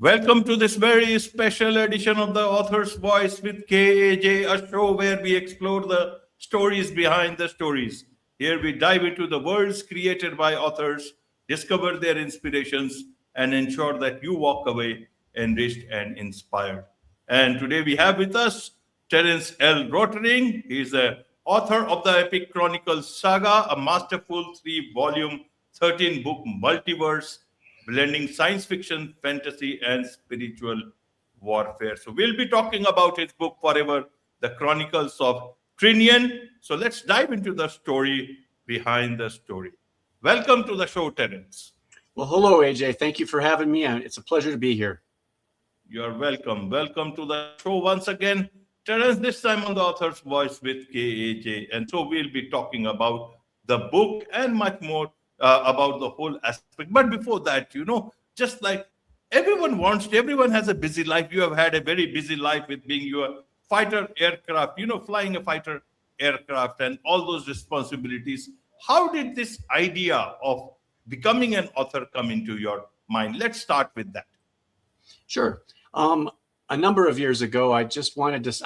Welcome to this very special edition of the Author's Voice with KAJ, a show where we explore the stories behind the stories. Here we dive into the worlds created by authors, discover their inspirations, and ensure that you walk away enriched and inspired. And today we have with us Terrence L. Rotering. He is the author of the epic Chronicles saga, a masterful 3-volume, 13-book multiverse blending science fiction, fantasy, and spiritual warfare. So we'll be talking about his book Forever, the Chronicles of Trinian. So let's dive into the story behind the story. Welcome to the show, Terrence. Well, hello, AJ. Thank you for having me. It's a pleasure to be here. You're welcome. Welcome to the show once again. Terrence, this time on the Author's Voice with KAJ. And so we'll be talking about the book and much more about the whole aspect. But before that, just like everyone has a busy life. You have had a very busy life with being your fighter aircraft, flying a fighter aircraft and all those responsibilities. How did this idea of becoming an author come into your mind? Let's start with that. Sure. A number of years ago, I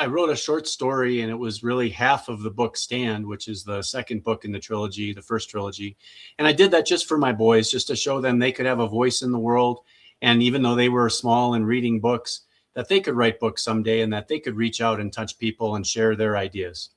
wrote a short story, and it was really half of the book Stand, which is the second book in the trilogy, the first trilogy. And I did that just for my boys, just to show them they could have a voice in the world. And even though they were small and reading books, that they could write books someday and that they could reach out and touch people and share their ideas.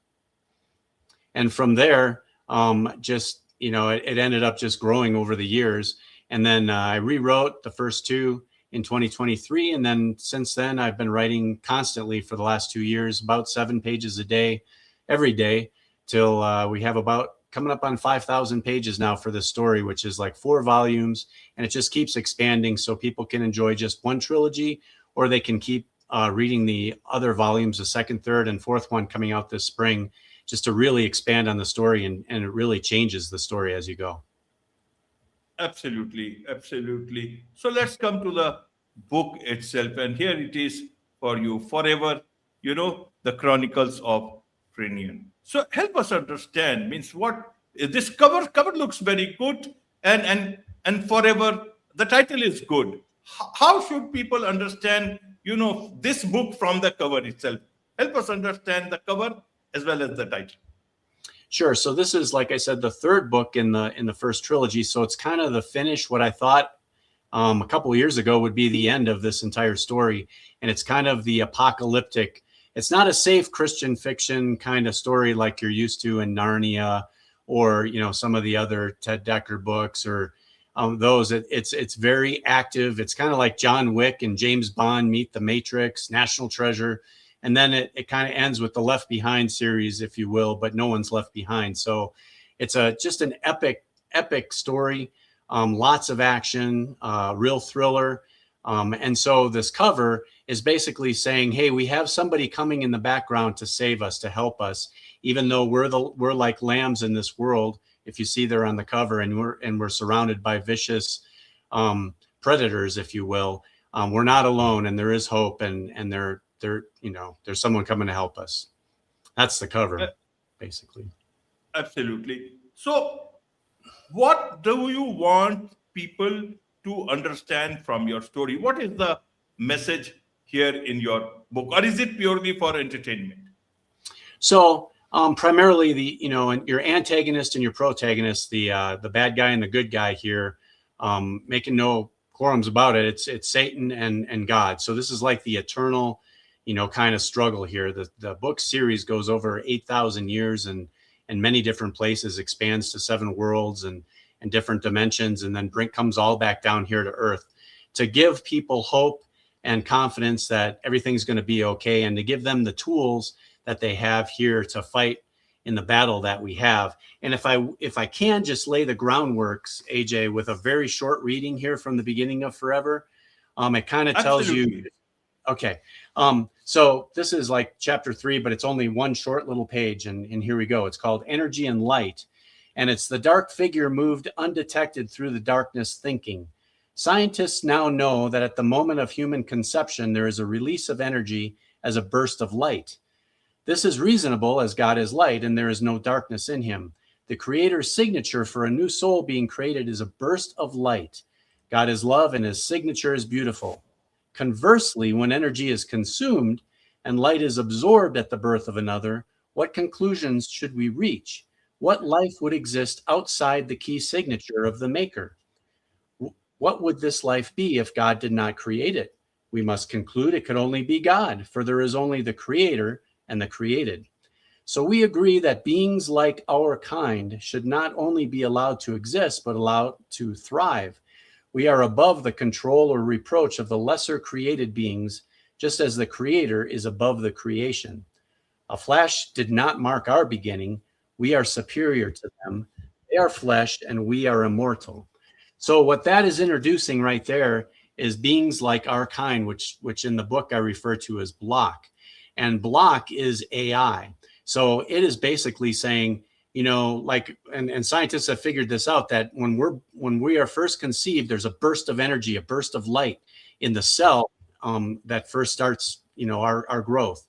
And from there, it ended up just growing over the years. And then I rewrote the first two in 2023. And then since then, I've been writing constantly for the last 2 years, about 7 pages a day, every day, till we have about coming up on 5,000 pages now for this story, which is like 4 volumes. And it just keeps expanding so people can enjoy just one trilogy, or they can keep reading the other volumes, the second, third, and fourth one coming out this spring, just to really expand on the story. And it really changes the story as you go. Absolutely, absolutely. So let's come to the book itself. And here it is for you, Forever, the Chronicles of Trinian. So help us understand, means what this cover looks very good, and Forever, the title is good. How should people understand, this book from the cover itself? Help us understand the cover as well as the title. Sure. So this is, like I said, the third book in the first trilogy. So it's kind of the finish, what I thought a couple of years ago would be the end of this entire story. And it's kind of the apocalyptic. It's not a safe Christian fiction kind of story like you're used to in Narnia or, some of the other Ted Dekker books or those. It's very active. It's kind of like John Wick and James Bond meet the Matrix, National Treasure. And then it kind of ends with the Left Behind series, if you will, but no one's left behind. So it's just an epic story, lots of action, real thriller. And so this cover is basically saying, hey, we have somebody coming in the background to save us, to help us, even though we're like lambs in this world. If you see there on the cover, and we're surrounded by vicious predators, if you will, we're not alone, and there is hope, and there's someone coming to help us. That's the cover, basically. Absolutely. So what do you want people to understand from your story? What is the message here in your book, or is it purely for entertainment? So primarily your antagonist and your protagonist, the bad guy and the good guy here, making no quorums about it. It's Satan and God. So this is like the eternal kind of struggle here. The book series goes over 8,000 years and many different places, expands to 7 worlds and different dimensions, and then comes all back down here to Earth to give people hope and confidence that everything's going to be okay, and to give them the tools that they have here to fight in the battle that we have. And if I can just lay the groundworks, AJ, with a very short reading here from the beginning of Forever, it kind of tells you. Okay. So this is like chapter 3, but it's only one short little page. And here we go. It's called Energy and Light. And it's the dark figure moved undetected through the darkness thinking. Scientists now know that at the moment of human conception, there is a release of energy as a burst of light. This is reasonable, as God is light and there is no darkness in him. The Creator's signature for a new soul being created is a burst of light. God is love and his signature is beautiful. Conversely, when energy is consumed and light is absorbed at the birth of another, what conclusions should we reach? What life would exist outside the key signature of the maker? What would this life be if God did not create it? We must conclude it could only be God, for there is only the creator and the created. So we agree that beings like our kind should not only be allowed to exist, but allowed to thrive. We are above the control or reproach of the lesser created beings, just as the creator is above the creation. A flash did not mark our beginning. We are superior to them. They are flesh and we are immortal. So what that is introducing right there is beings like our kind, which in the book I refer to as block. And block is AI. So it is basically saying, you know, like, and scientists have figured this out, that when we are first conceived, there's a burst of energy, a burst of light in the cell that first starts, you know, our growth.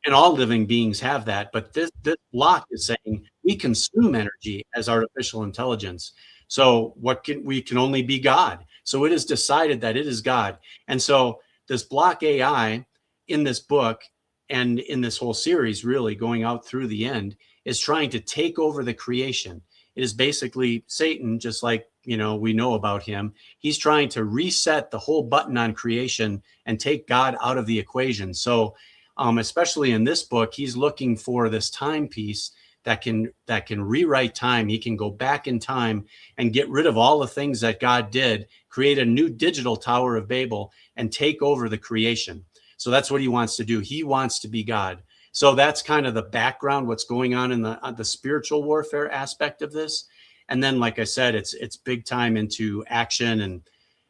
And all living beings have that. But this block is saying we consume energy as artificial intelligence. So we can only be God. So it is decided that it is God. And so this block AI in this book and in this whole series, really going out through the end, is trying to take over the creation. It is basically Satan, just like, you know, we know about him. He's trying to reset the whole button on creation and take God out of the equation. So especially in this book, he's looking for this timepiece that can rewrite time. He can go back in time and get rid of all the things that God did, create a new digital Tower of Babel, and take over the creation. So that's what he wants to do. He wants to be God. So that's kind of the background, what's going on in the spiritual warfare aspect of this. And then, like I said, it's big time into action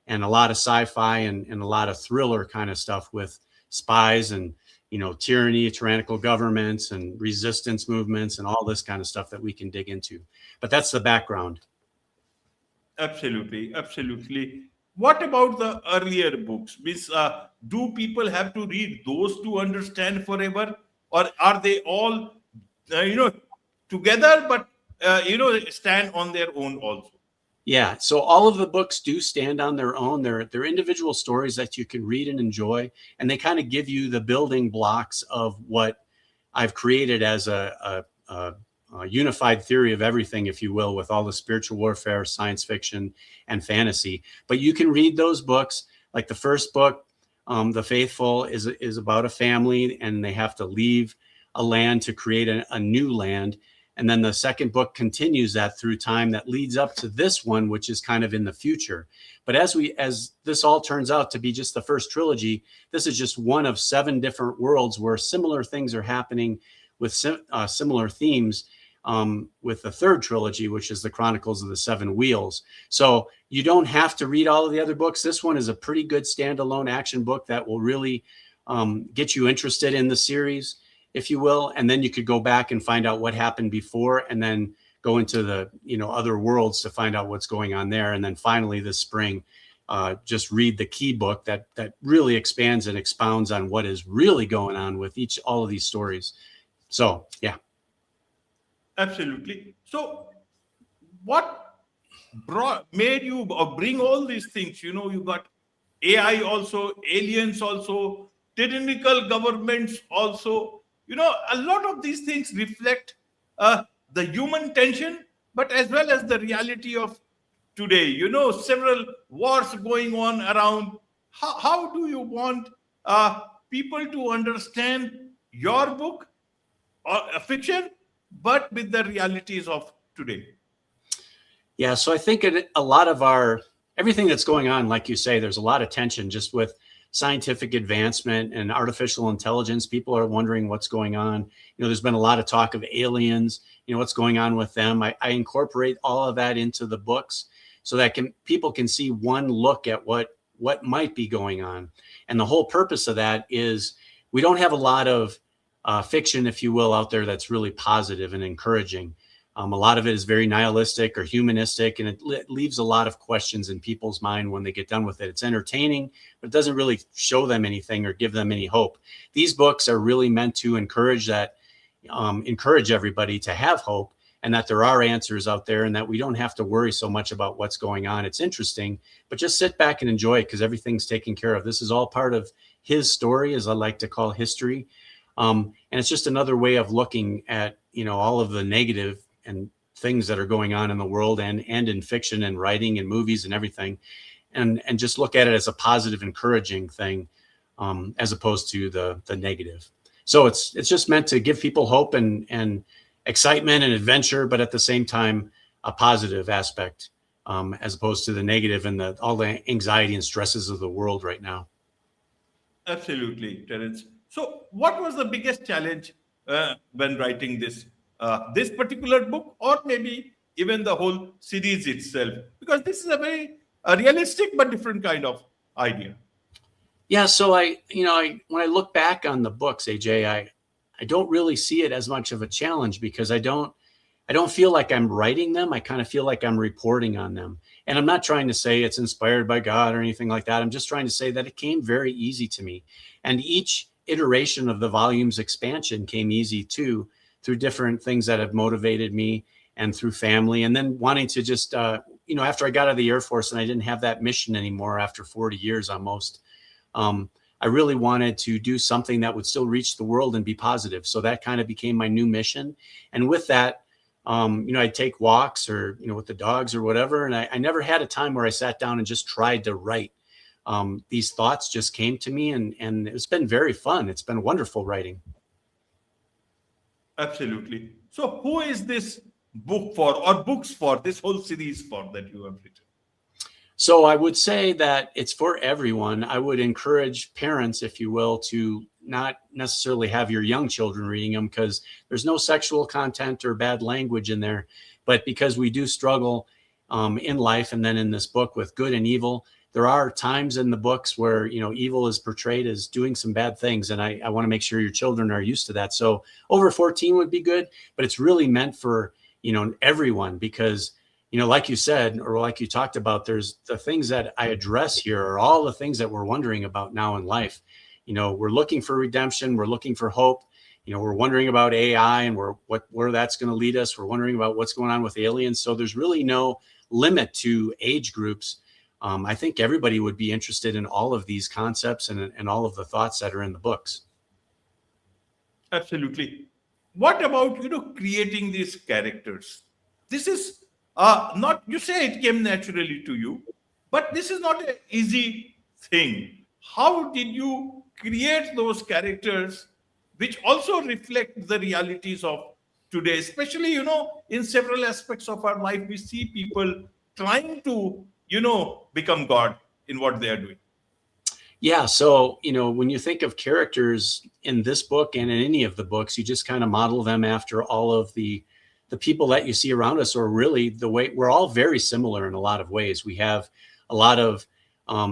and a lot of sci-fi and a lot of thriller kind of stuff with spies and, you know, tyranny, tyrannical governments and resistance movements and all this kind of stuff that we can dig into. But that's the background. Absolutely, absolutely. What about the earlier books? Do people have to read those to understand forever, or are they all, together, but stand on their own also? Yeah, so all of the books do stand on their own. They're individual stories that you can read and enjoy, and they kind of give you the building blocks of what I've created as a unified theory of everything, if you will, with all the spiritual warfare, science fiction, and fantasy. But you can read those books. Like the first book, The Faithful, is about a family, and they have to leave a land to create a new land. And then the second book continues that through time that leads up to this one, which is kind of in the future. But as this all turns out to be just the first trilogy, this is just one of 7 different worlds where similar things are happening with similar themes with the third trilogy, which is the Chronicles of the 7 Wheels. So you don't have to read all of the other books. This one is a pretty good standalone action book that will really get you interested in the series, if you will, and then you could go back and find out what happened before, and then go into the other worlds to find out what's going on there. And then finally this spring, just read the key book that really expands and expounds on what is really going on with all of these stories. So yeah, absolutely. So what made you bring all these things? You got AI also, aliens also, tyrannical governments also. A lot of these things reflect the human tension, but as well as the reality of today. Several wars going on around. How do you want people to understand your book, or fiction, but with the realities of today? Yeah, so I think a lot of everything that's going on, like you say, there's a lot of tension just with scientific advancement and artificial intelligence. People are wondering what's going on. There's been a lot of talk of aliens, what's going on with them. I incorporate all of that into the books so that people can see one look at what might be going on. And the whole purpose of that is we don't have a lot of fiction, if you will, out there that's really positive and encouraging. A lot of it is very nihilistic or humanistic, and it leaves a lot of questions in people's mind when they get done with it. It's entertaining, but it doesn't really show them anything or give them any hope. These books are really meant to encourage everybody to have hope and that there are answers out there and that we don't have to worry so much about what's going on. It's interesting, but just sit back and enjoy it because everything's taken care of. This is all part of his story, as I like to call history. And it's just another way of looking at, all of the negative and things that are going on in the world and in fiction and writing and movies and everything. And just look at it as a positive, encouraging thing, as opposed to the negative. So it's just meant to give people hope and excitement and adventure, but at the same time, a positive aspect, as opposed to the negative and all the anxiety and stresses of the world right now. Absolutely, Terrence. So, what was the biggest challenge when writing this particular book, or maybe even the whole series itself? Because this is a very realistic but different kind of idea. Yeah. So when I look back on the books, AJ, I don't really see it as much of a challenge because I don't feel like I'm writing them. I kind of feel like I'm reporting on them. And I'm not trying to say it's inspired by God or anything like that. I'm just trying to say that it came very easy to me. And each iteration of the volume's expansion came easy too, through different things that have motivated me and through family. And then wanting to just, after I got out of the Air Force and I didn't have that mission anymore after 40 years almost, I really wanted to do something that would still reach the world and be positive. So that kind of became my new mission. And with that, I'd take walks or, with the dogs or whatever. And I never had a time where I sat down and just tried to write. These thoughts just came to me and it's been very fun. It's been wonderful writing. Absolutely. So, who is this book for, or books for, this whole series for that you have written? So I would say that it's for everyone. I would encourage parents, if you will, to not necessarily have your young children reading them because there's no sexual content or bad language in there. But because we do struggle in life and then in this book with good and evil, there are times in the books where, evil is portrayed as doing some bad things. And I want to make sure your children are used to that. So over 14 would be good, but it's really meant for, everyone because like you said, or like you talked about, there's the things that I address here are all the things that we're wondering about now in life. We're looking for redemption. We're looking for hope. We're wondering about AI and where that's going to lead us. We're wondering about what's going on with aliens. So there's really no limit to age groups. I think everybody would be interested in all of these concepts and all of the thoughts that are in the books. Absolutely. What about, creating these characters? This is not, you say it came naturally to you, but this is not an easy thing. How did you create those characters which also reflect the realities of today? Especially, in several aspects of our life, we see people trying to, become God in what they are doing. Yeah. So, when you think of characters in this book and in any of the books, you just kind of model them after all of the people that you see around us, or really the way we're all very similar in a lot of ways. We have a lot of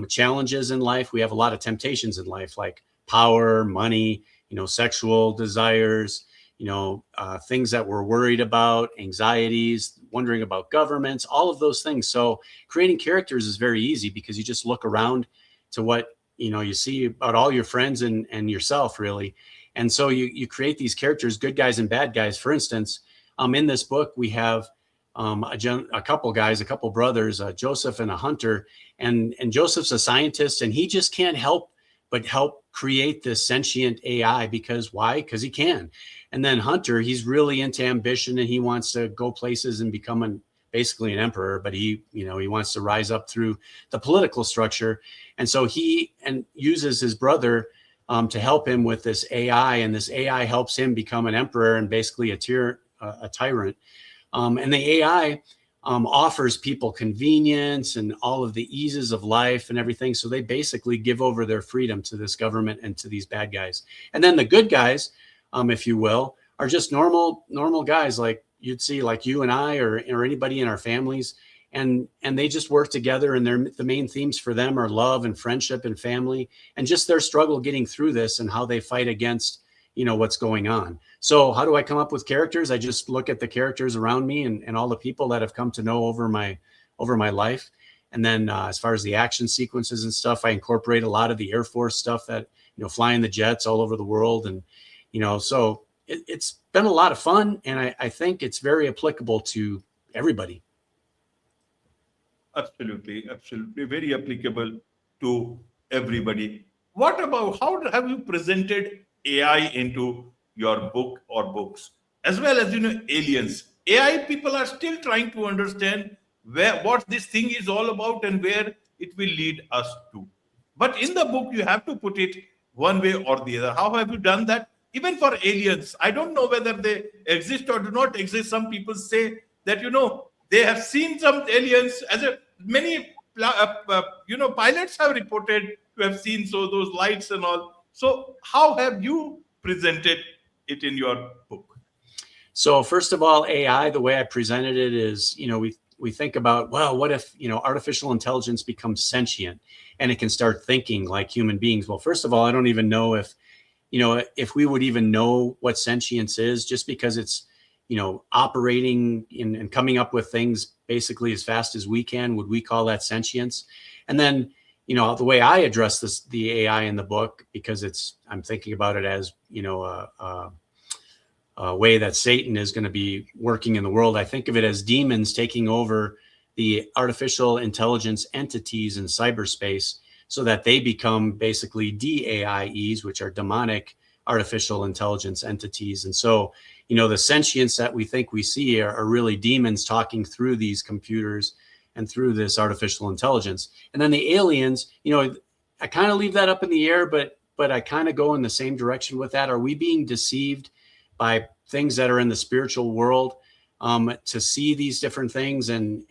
challenges in life. We have a lot of temptations in life, like power, money, sexual desires, things that we're worried about, anxieties, wondering about governments, all of those things. So creating characters is very easy because you just look around to what, you see about all your friends and yourself really. And so you create these characters, good guys and bad guys. For instance, in this book, we have a couple brothers, Joseph and a hunter, and Joseph's a scientist, and he just can't help but help create this sentient AI because why? Because he can. And then Hunter, he's really into ambition and he wants to go places and become basically an emperor, but he wants to rise up through the political structure. And so he uses his brother to help him with this AI, and this AI helps him become an emperor and basically a tyrant. And the AI offers people convenience and all of the eases of life and everything. So they basically give over their freedom to this government and to these bad guys. And then the good guys, if you will, are just normal guys like you'd see, like you and I or anybody in our families. And they just work together, and the main themes for them are love and friendship and family and just their struggle getting through this and how they fight against, what's going on. So how do I come up with characters? I just look at the characters around me and all the people that have come to know over my life. And then as far as the action sequences and stuff, I incorporate a lot of the Air Force stuff that, flying the jets all over the world. And, so it's been a lot of fun, and I think it's very applicable to everybody. Absolutely, absolutely, very applicable to everybody. What about how have you presented AI into your book or books, as well as aliens? AI people are still trying to understand what this thing is all about and where it will lead us to. But in the book, you have to put it one way or the other. How have you done that? Even for aliens, I don't know whether they exist or do not exist. Some people say that they have seen some aliens, as a many pilots have reported to have seen those lights and all. So how have you presented it in your book? So first of all, AI, the way I presented it is, we think about, well, what if, artificial intelligence becomes sentient and it can start thinking like human beings? Well, first of all, I don't even know if we would even know what sentience is, just because it's, operating and coming up with things basically as fast as we can. Would we call that sentience? And then, the way I address the AI in the book, because I'm thinking about it as, a way that Satan is going to be working in the world. I think of it as demons taking over the artificial intelligence entities in cyberspace, so that they become basically DAIEs, which are demonic artificial intelligence entities. And so, the sentience that we think we see are really demons talking through these computers and through this artificial intelligence. And then the aliens, I kind of leave that up in the air, but I kind of go in the same direction with that. Are we being deceived by things that are in the spiritual world, to see these different things and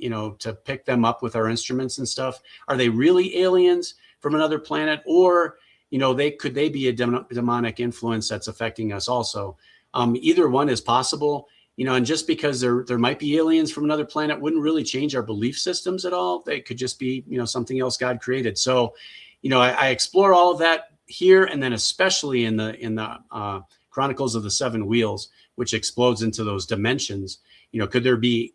to pick them up with our instruments and stuff? Are they really aliens from another planet, or could they be a demonic influence that's affecting us also? Either one is possible, and just because there might be aliens from another planet wouldn't really change our belief systems at all. They could just be something else God created. So I explore all of that here, and then especially in the Chronicles of the Seven Wheels, which explodes into those dimensions. Could there be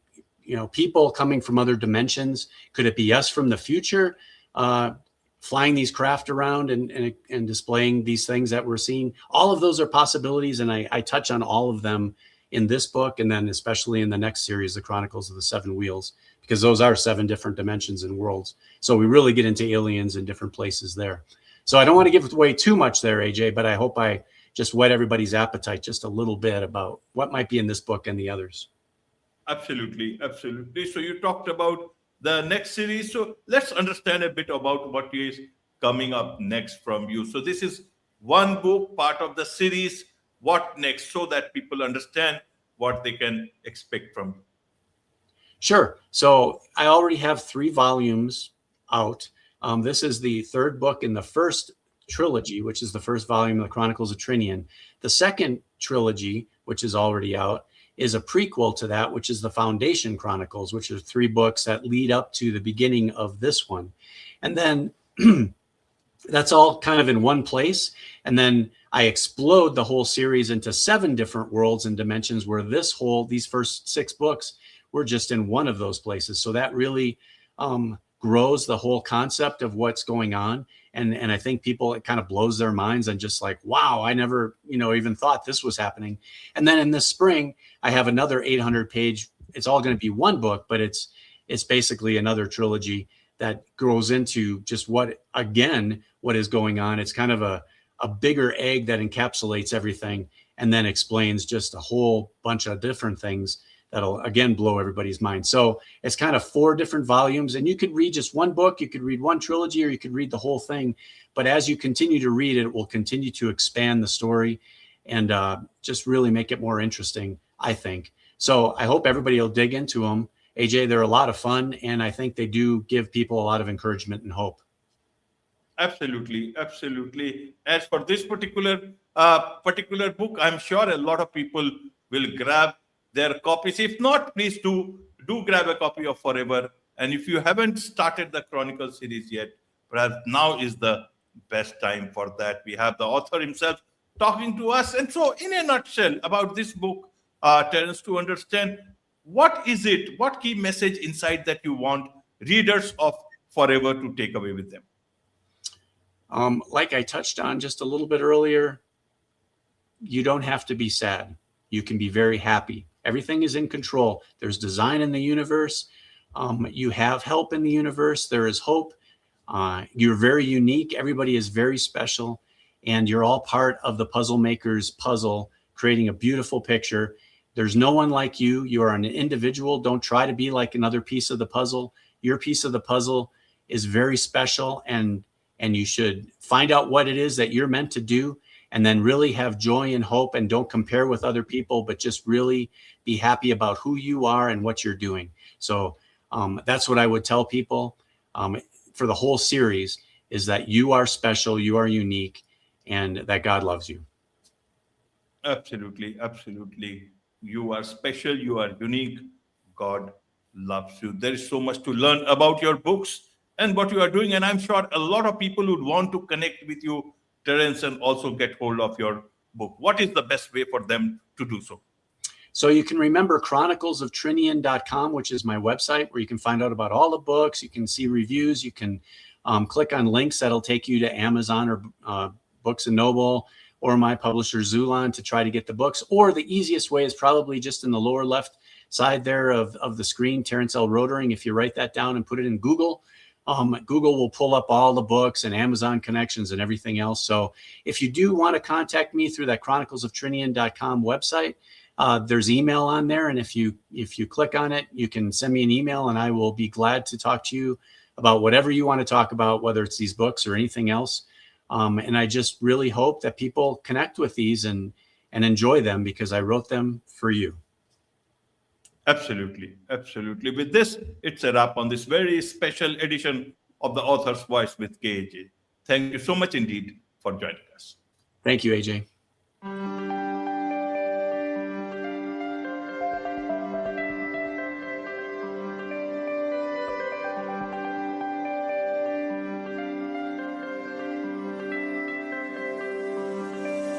people coming from other dimensions? Could it be us from the future, flying these craft around and displaying these things that we're seeing? All of those are possibilities, and I touch on all of them in this book, and then especially in the next series, the Chronicles of the Seven Wheels, because those are 7 different dimensions and worlds. So we really get into aliens in different places there. So I don't want to give away too much there, AJ, but I hope I just whet everybody's appetite just a little bit about what might be in this book and the others. Absolutely, absolutely. So you talked about the next series. So let's understand a bit about what is coming up next from you. So this is one book, part of the series. What next, so that people understand what they can expect from you? Sure. So I already have 3 volumes out. This is the 3rd book in the first trilogy, which is the first volume of the Chronicles of Trinian. The second trilogy, which is already out, is a prequel to that, which is the Foundation Chronicles, which are 3 books that lead up to the beginning of this one. And then that's all kind of in one place. And then I explode the whole series into 7 different worlds and dimensions, where these first 6 books were just in one of those places. So that really grows the whole concept of what's going on. And I think people, it kind of blows their minds and just like, wow, I never, even thought this was happening. And then in the spring, I have another 800-page, it's all going to be one book, but it's basically another trilogy that grows into just what is going on. It's kind of a bigger egg that encapsulates everything and then explains just a whole bunch of different things that'll again blow everybody's mind. So it's kind of 4 different volumes, and you could read just one book, you could read one trilogy, or you could read the whole thing. But as you continue to read it, it will continue to expand the story and just really make it more interesting, I think. So I hope everybody will dig into them. AJ, they're a lot of fun, and I think they do give people a lot of encouragement and hope. Absolutely, absolutely. As for this particular book, I'm sure a lot of people will grab their copies. If not, please do grab a copy of Forever. And if you haven't started the Chronicle series yet, perhaps now is the best time for that. We have the author himself talking to us. And so, in a nutshell, about this book, Terrence, to understand what is it, what key message inside that you want readers of Forever to take away with them? Like I touched on just a little bit earlier, you don't have to be sad. You can be very happy. Everything is in control. There's design in the universe. You have help in the universe. There is hope. You're very unique. Everybody is very special. And you're all part of the puzzle maker's puzzle, creating a beautiful picture. There's no one like you. You are an individual. Don't try to be like another piece of the puzzle. Your piece of the puzzle is very special, and you should find out what it is that you're meant to do, and then really have joy and hope, and don't compare with other people, but just really be happy about who you are and what you're doing. So that's what I would tell people for the whole series, is that you are special, you are unique, and that God loves you. Absolutely, absolutely. You are special, you are unique. God loves you. There is so much to learn about your books and what you are doing. And I'm sure a lot of people would want to connect with you, Terrence, and also get hold of your book. What is the best way for them to do so? So you can remember chroniclesoftrinian.com, which is my website, where you can find out about all the books. You can see reviews. You can click on links that'll take you to Amazon or Books and Noble, or my publisher Zulon, to try to get the books. Or the easiest way is probably just in the lower left side there of the screen, Terrence L. Rotering. If you write that down and put it in Google, Google will pull up all the books and Amazon connections and everything else. So if you do want to contact me through that chroniclesoftrinian.com website, there's email on there. And if you click on it, you can send me an email, and I will be glad to talk to you about whatever you want to talk about, whether it's these books or anything else. And I just really hope that people connect with these and enjoy them, because I wrote them for you. Absolutely, absolutely. With this, it's a wrap on this very special edition of The Author's Voice with KAJ. Thank you so much indeed for joining us. Thank you, AJ.